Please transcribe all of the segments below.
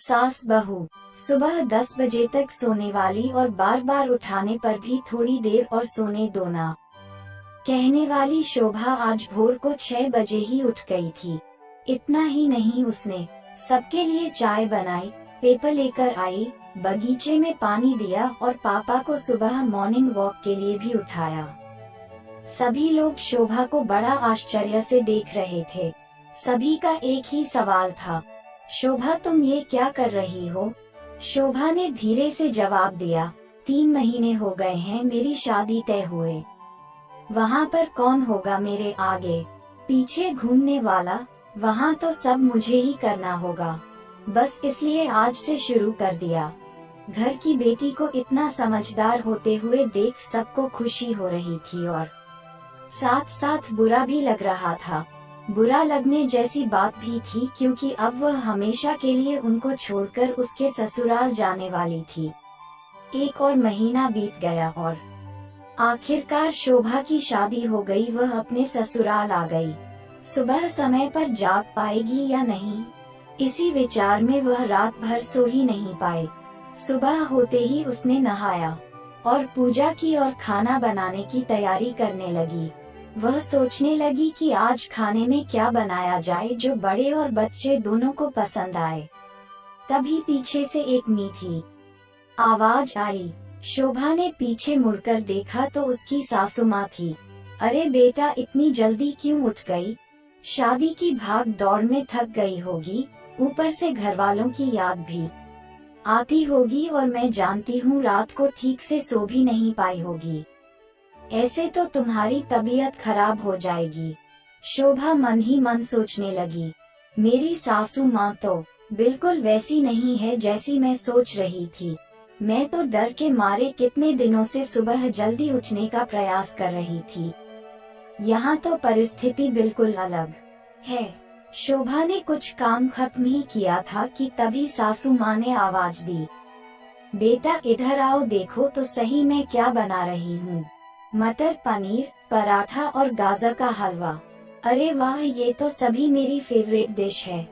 सास बहू सुबह 10 बजे तक सोने वाली और बार बार उठाने पर भी थोड़ी देर और सोने दो ना कहने वाली शोभा आज भोर को 6 बजे ही उठ गई थी। इतना ही नहीं, उसने सबके लिए चाय बनाई, पेपर लेकर आई, बगीचे में पानी दिया और पापा को सुबह मॉर्निंग वॉक के लिए भी उठाया। सभी लोग शोभा को बड़ा आश्चर्य से देख रहे थे। सभी का एक ही सवाल था, शोभा तुम ये क्या कर रही हो? शोभा ने धीरे से जवाब दिया, 3 महीने हो गए हैं मेरी शादी तय हुए। वहाँ पर कौन होगा मेरे आगे पीछे घूमने वाला? वहाँ तो सब मुझे ही करना होगा। बस इसलिए आज से शुरू कर दिया। घर की बेटी को इतना समझदार होते हुए देख सबको खुशी हो रही थी और साथ साथ बुरा भी लग रहा था। बुरा लगने जैसी बात भी थी क्योंकि अब वह हमेशा के लिए उनको छोड़कर उसके ससुराल जाने वाली थी। 1 और महीना बीत गया और आखिरकार शोभा की शादी हो गई। वह अपने ससुराल आ गई। सुबह समय पर जाग पाएगी या नहीं, इसी विचार में वह रात भर सो ही नहीं पाए। सुबह होते ही उसने नहाया और पूजा की और खाना बनाने की तैयारी करने लगी। वह सोचने लगी कि आज खाने में क्या बनाया जाए जो बड़े और बच्चे दोनों को पसंद आए। तभी पीछे से एक मीठी आवाज आई। शोभा ने पीछे मुड़कर देखा तो उसकी सासू माँ थी। अरे बेटा, इतनी जल्दी क्यों उठ गई? शादी की भाग दौड़ में थक गई होगी, ऊपर से घरवालों की याद भी आती होगी और मैं जानती हूँ रात को ठीक से सो भी नहीं पाई होगी। ऐसे तो तुम्हारी तबीयत खराब हो जाएगी। शोभा मन ही मन सोचने लगी, मेरी सासू माँ तो बिल्कुल वैसी नहीं है जैसी मैं सोच रही थी। मैं तो डर के मारे कितने दिनों से सुबह जल्दी उठने का प्रयास कर रही थी। यहाँ तो परिस्थिति बिल्कुल अलग है। शोभा ने कुछ काम खत्म ही किया था कि तभी सासू माँ ने आवाज दी, बेटा इधर आओ, देखो तो सही मैं क्या बना रही हूँ। मटर पनीर, पराठा और गाजर का हलवा। अरे वाह, ये तो सभी मेरी फेवरेट डिश है।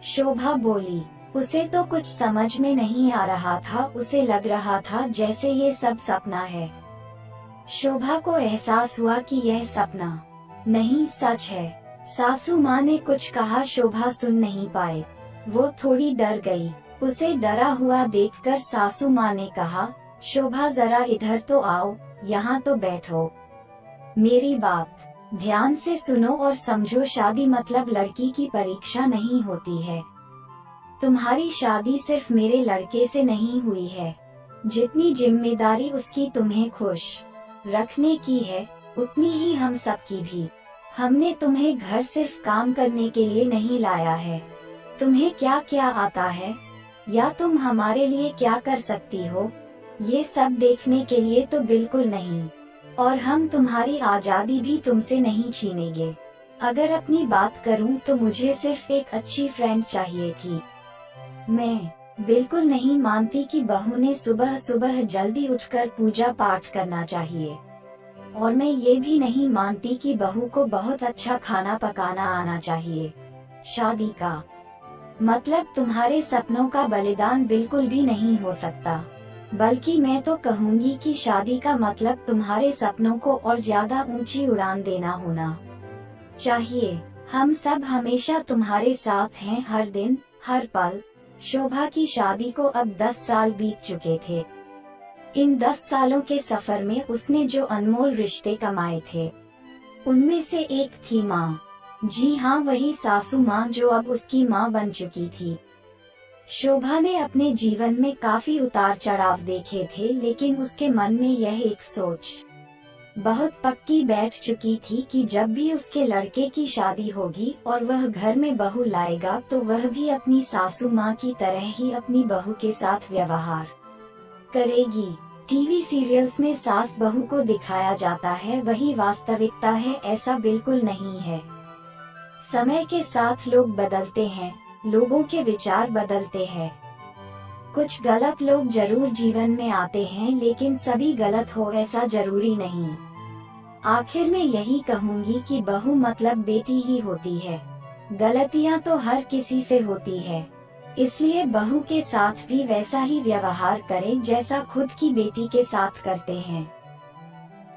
शोभा बोली। उसे तो कुछ समझ में नहीं आ रहा था। उसे लग रहा था जैसे ये सब सपना है। शोभा को एहसास हुआ कि यह सपना नहीं, सच है। सासू माँ ने कुछ कहा, शोभा सुन नहीं पाए। वो थोड़ी डर गई। उसे डरा हुआ देखकर सासू माँ ने कहा, शोभा जरा इधर तो आओ, यहाँ तो बैठो। मेरी बात ध्यान से सुनो और समझो, शादी मतलब लड़की की परीक्षा नहीं होती है। तुम्हारी शादी सिर्फ मेरे लड़के से नहीं हुई है। जितनी जिम्मेदारी उसकी तुम्हें खुश रखने की है, उतनी ही हम सबकी भी। हमने तुम्हें घर सिर्फ काम करने के लिए नहीं लाया है। तुम्हें क्या क्या आता है या तुम हमारे लिए क्या कर सकती हो, ये सब देखने के लिए तो बिल्कुल नहीं। और हम तुम्हारी आजादी भी तुमसे नहीं छीनेंगे। अगर अपनी बात करूं तो मुझे सिर्फ एक अच्छी फ्रेंड चाहिए थी। मैं बिल्कुल नहीं मानती कि बहू ने सुबह सुबह जल्दी उठकर पूजा पाठ करना चाहिए। और मैं ये भी नहीं मानती कि बहू को बहुत अच्छा खाना पकाना आना चाहिए। शादी का मतलब तुम्हारे सपनों का बलिदान बिल्कुल भी नहीं हो सकता। बल्कि मैं तो कहूँगी कि शादी का मतलब तुम्हारे सपनों को और ज्यादा ऊंची उड़ान देना होना चाहिए। हम सब हमेशा तुम्हारे साथ हैं, हर दिन हर पल। शोभा की शादी को अब 10 साल बीत चुके थे। इन 10 सालों के सफर में उसने जो अनमोल रिश्ते कमाए थे, उनमें से एक थी माँ। जी हाँ, वही सासू माँ जो अब उसकी माँ बन चुकी थी। शोभा ने अपने जीवन में काफी उतार चढ़ाव देखे थे, लेकिन उसके मन में यह एक सोच बहुत पक्की बैठ चुकी थी कि जब भी उसके लड़के की शादी होगी और वह घर में बहू लाएगा तो वह भी अपनी सासू माँ की तरह ही अपनी बहू के साथ व्यवहार करेगी। टीवी सीरियल्स में सास बहू को दिखाया जाता है, वही वास्तविकता है, ऐसा बिल्कुल नहीं है। समय के साथ लोग बदलते हैं, लोगों के विचार बदलते हैं। कुछ गलत लोग जरूर जीवन में आते हैं, लेकिन सभी गलत हो ऐसा जरूरी नहीं। आखिर में यही कहूँगी कि बहू मतलब बेटी ही होती है। गलतियाँ तो हर किसी से होती है। इसलिए बहू के साथ भी वैसा ही व्यवहार करें जैसा खुद की बेटी के साथ करते हैं।